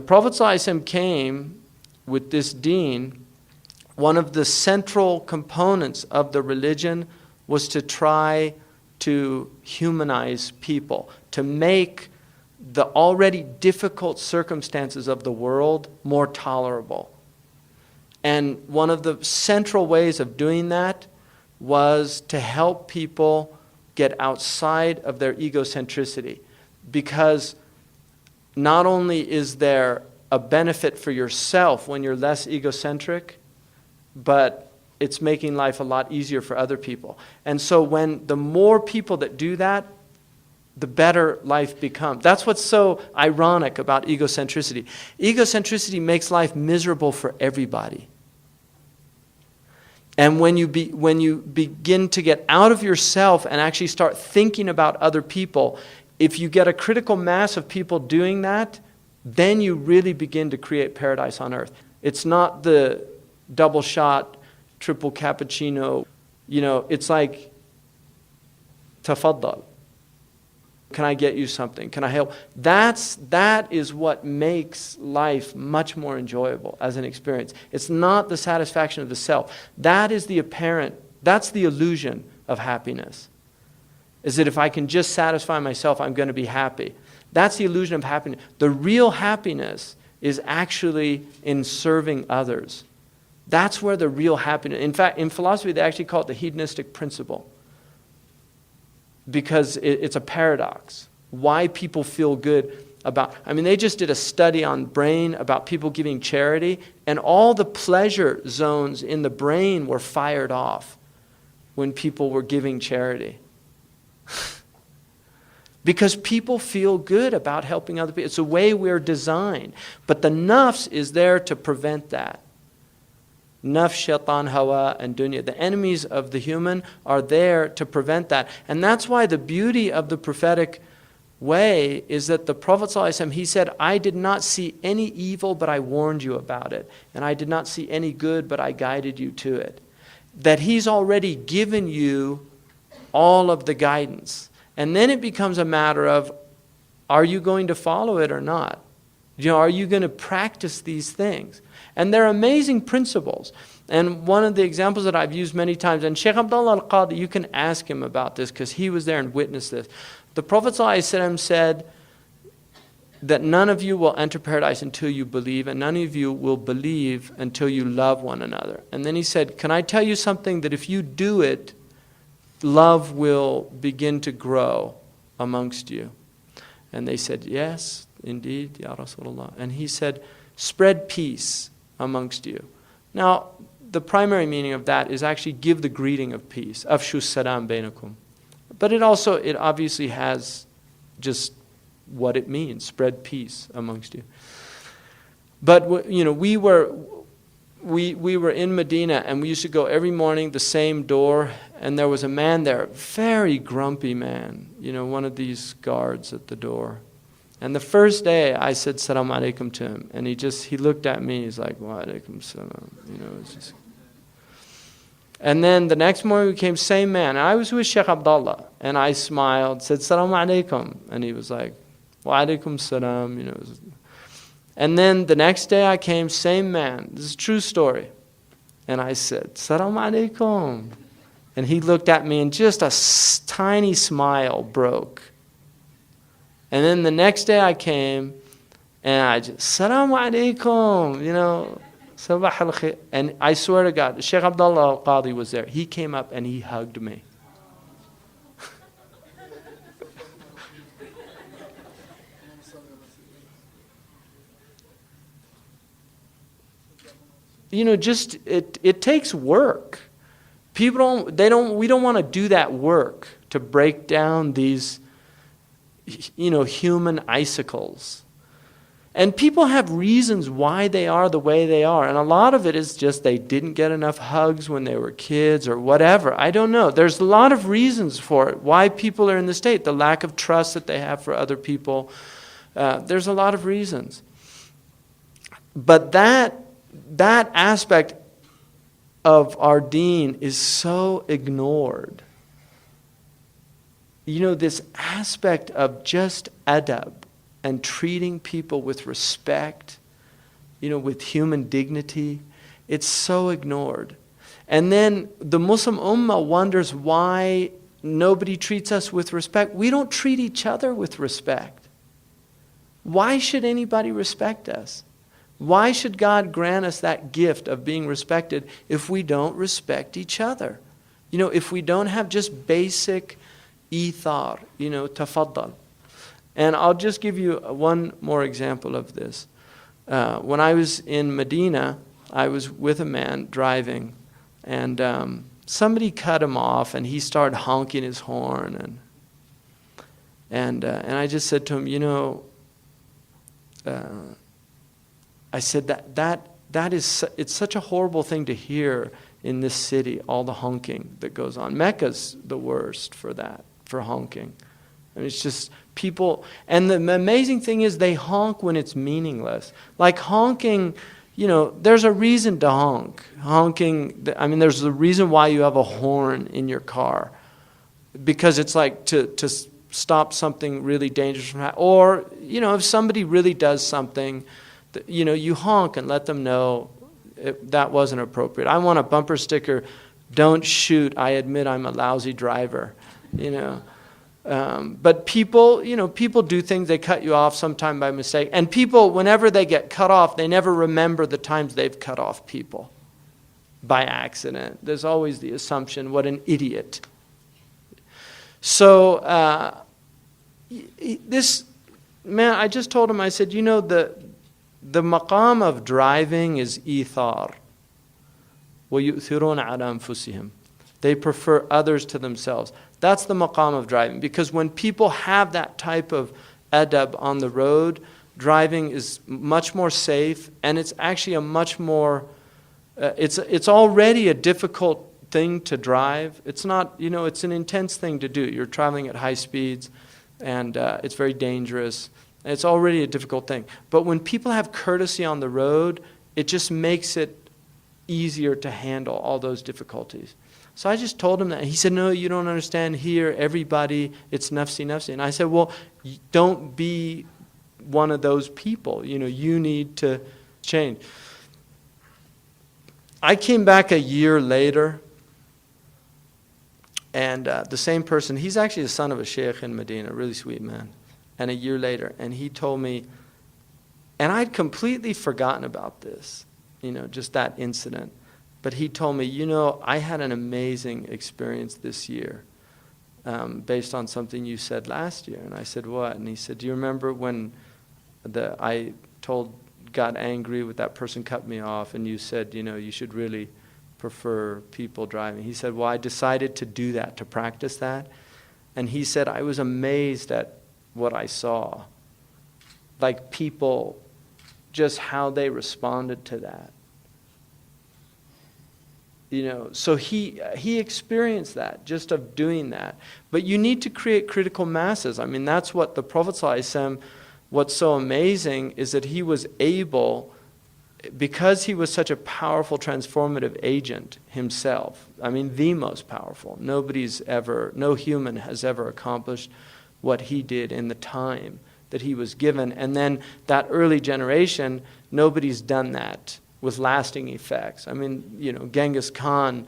Prophet ﷺ came with this deen. One of the central components of the religion was to try to humanize people, to make the already difficult circumstances of the world more tolerable. And one of the central ways of doing that was to help people get outside of their egocentricity. Because not only is there a benefit for yourself when you're less egocentric, but it's making life a lot easier for other people. And so when the more people that do that, the better life becomes. That's what's so ironic about egocentricity. Egocentricity makes life miserable for everybody. And when you begin to get out of yourself and actually start thinking about other people, if you get a critical mass of people doing that, then you really begin to create paradise on earth. It's not the double shot, triple cappuccino. It's like, tafaddal. Can I get you something? Can I help? That is what makes life much more enjoyable as an experience. It's not the satisfaction of the self. That's the illusion of happiness. Is that if I can just satisfy myself, I'm going to be happy. That's the illusion of happiness. The real happiness is actually in serving others. That's where the real happiness. In fact, in philosophy, they actually call it the hedonistic principle. Because it's a paradox. Why people feel good about... they just did a study on brain about people giving charity, and all the pleasure zones in the brain were fired off when people were giving charity. Because people feel good about helping other people. It's the way we're designed. But the nafs is there to prevent that. Nafs, shaitan, hawa, and dunya. The enemies of the human are there to prevent that. And that's why the beauty of the prophetic way is that the Prophet ﷺ, he said, I did not see any evil, but I warned you about it. And I did not see any good, but I guided you to it. That he's already given you all of the guidance. And then it becomes a matter of, are you going to follow it or not? Are you going to practice these things? And they're amazing principles. And one of the examples that I've used many times, and Shaykh Abdullah al-Qadi, you can ask him about this because he was there and witnessed this. The Prophet ﷺ said that none of you will enter paradise until you believe, and none of you will believe until you love one another. And then he said, can I tell you something that if you do it, love will begin to grow amongst you? And they said, yes, indeed, Ya Rasulullah. And he said, spread peace amongst you. Now, the primary meaning of that is actually give the greeting of peace. Afshu salam bainakum. But it obviously has just what it means, spread peace amongst you. But we were in Medina, and we used to go every morning the same door, and there was a man there, very grumpy man, one of these guards at the door. And the first day I said salam alaikum to him, and he looked at me, he's like, wa alaikum salam, it's just. And then the next morning we came, same man, and I was with Shaykh Abdullah, and I smiled, said salam alaikum, and he was like, wa alaikum salam, And then the next day I came, same man, this is a true story, and I said salam alaikum, and he looked at me, and just a tiny smile broke. And then the next day I came, and I just, Salaam alaikum, Sabah al khair. And I swear to God, Shaykh Abdullah al-Qadi was there. He came up and he hugged me. It takes work. We don't want to do that work to break down these human icicles. And people have reasons why they are the way they are. And a lot of it is just they didn't get enough hugs when they were kids or whatever. I don't know. There's a lot of reasons for it, why people are in the state. The lack of trust that they have for other people. There's a lot of reasons. But that aspect of our deen is so ignored. This aspect of just adab and treating people with respect with human dignity. It's so ignored. And then the Muslim Ummah wonders why nobody treats us with respect. We don't treat each other with respect. Why should anybody respect us? Why should God grant us that gift of being respected if we don't respect each other? If we don't have just basic ithar, tafaddal. And I'll just give you one more example of this. When I was in Medina, I was with a man driving, and somebody cut him off, and he started honking his horn, and I just said to him, I said that is it's such a horrible thing to hear in this city, all the honking that goes on. Mecca's the worst for that, for honking. I mean, it's just people, and the amazing thing is they honk when it's meaningless. Like honking, there's a reason to honk. Honking, there's a reason why you have a horn in your car. Because it's like to stop something really dangerous from happening. Or, if somebody really does something, you honk and let them know that wasn't appropriate. I want a bumper sticker, don't shoot, I admit I'm a lousy driver, But people do things, they cut you off sometime by mistake. And people, whenever they get cut off, they never remember the times they've cut off people by accident. There's always the assumption, what an idiot. So this man, I just told him, I said, the maqam of driving is ithar. وَيُؤْثِرُونَ عَلَى أَنفُسِهِمْ. They prefer others to themselves. That's the maqam of driving. Because when people have that type of adab on the road, driving is much more safe, and it's actually a much more, it's already a difficult thing to drive. It's not, it's an intense thing to do. You're traveling at high speeds, and it's very dangerous. It's already a difficult thing. But when people have courtesy on the road, it just makes it easier to handle all those difficulties. So I just told him that. He said, no, you don't understand. Here, everybody, it's nafsi, nafsi. And I said, well, don't be one of those people. You need to change. I came back a year later, and the same person, he's actually the son of a sheikh in Medina, a really sweet man. And a year later, and he told me, and I'd completely forgotten about this, just that incident. But he told me, I had an amazing experience this year based on something you said last year. And I said, what? And he said, do you remember when I got angry with that person cut me off, and you said, you should really prefer people driving. He said, well, I decided to do that, to practice that. And he said, I was amazed at what I saw. Like people, just how they responded to that. So he experienced that, just of doing that. But you need to create critical masses. That's what the Prophet ﷺ, what's so amazing is that he was able, because he was such a powerful transformative agent himself, the most powerful. No human has ever accomplished what he did in the time that he was given. And then that early generation, nobody's done that with lasting effects. Genghis Khan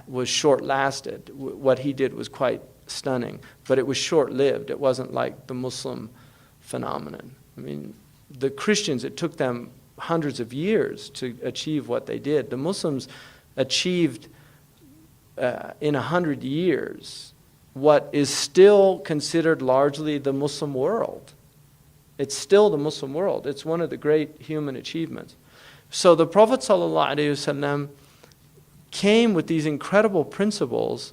was short-lasted. What he did was quite stunning, but it was short-lived. It wasn't like the Muslim phenomenon. The Christians, it took them hundreds of years to achieve what they did. The Muslims achieved in 100 years what is still considered largely the Muslim world. It's still the Muslim world. It's one of the great human achievements. So the Prophet ﷺ came with these incredible principles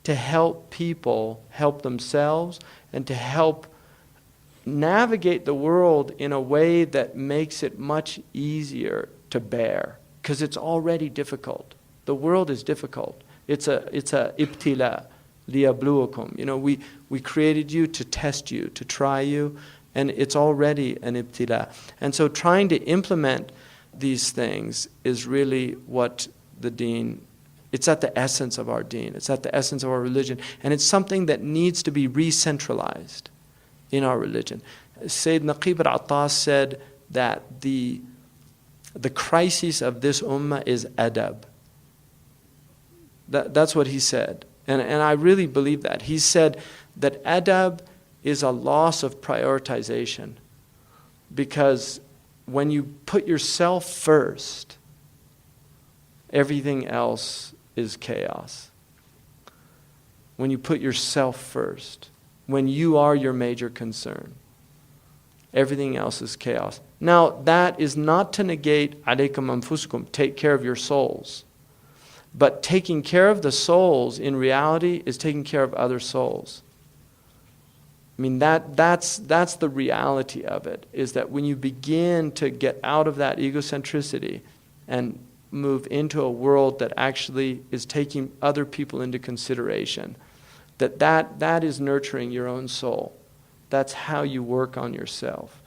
to help people help themselves and to help navigate the world in a way that makes it much easier to bear, because it's already difficult. The world is difficult. It's a ibtila, liyabluwakum. We created you to test you, to try you, and it's already an ibtila. And so trying to implement these things is really what the deen, it's at the essence of our deen. It's at the essence of our religion. And it's something that needs to be re-centralized in our religion. Sayyid Naqib al-Attas said that the The crisis of this ummah is adab. That's what he said. And I really believe that. He said that adab is a loss of prioritization. Because when you put yourself first, everything else is chaos. When you put yourself first, when you are your major concern, everything else is chaos. Now, that is not to negate alaykum anfusukum, take care of your souls. But taking care of the souls, in reality, is taking care of other souls. I mean, that's the reality of it, is that when you begin to get out of that egocentricity and move into a world that actually is taking other people into consideration, that is nurturing your own soul. That's how you work on yourself.